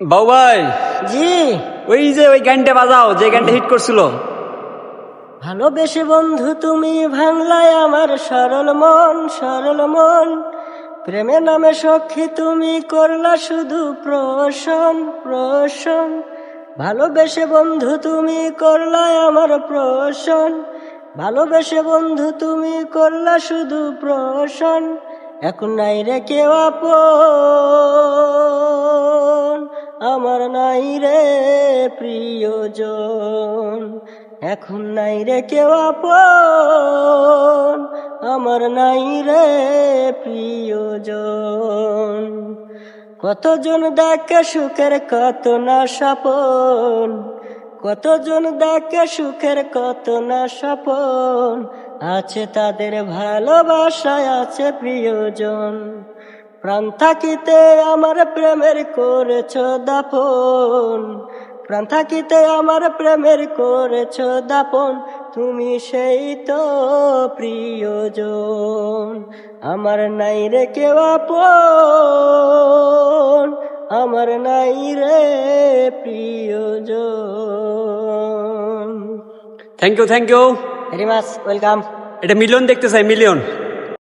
বাউ ভাই, জি। ওই যে ওই গানটা বাজাও যে গানটা হিট করছিল। ভালোবেসে বন্ধু তুমি ভাঙলাই আমার সরল মন, সরল মন। প্রেমের নামে সখী তুমি করলা শুধু প্রহসন, প্রহসন। ভালোবেসে বন্ধু তুমি করলা আমার প্রহসন, ভালোবেসে বন্ধু তুমি করলা শুধু প্রহসন। এখন নাই রে কেউ আপন, আমার নাই রে প্রিয়জন। এখন নাই রে কেউ আপন, আমার নাই রে প্রিয়জন। কতজন দেখে সুখের কত না স্বপন, কতজন দেখে সুখের কত না স্বপন। আছে তাদের ভালোবাসায় আছে প্রিয়জন। প্রাণ থাকিতে আমার প্রেমের করেছ দাপন, প্রাণ থাকিতে আমার প্রেমের করেছ দাপন। তুমি সেই তো প্রিয়জন, আমার নাই রে কেউ আপন, আমার নাই রে প্রিয়জন। Thank you, thank you. Very much welcome. এটা মিলিয়ন দেখতে চাই, মিলিয়ন।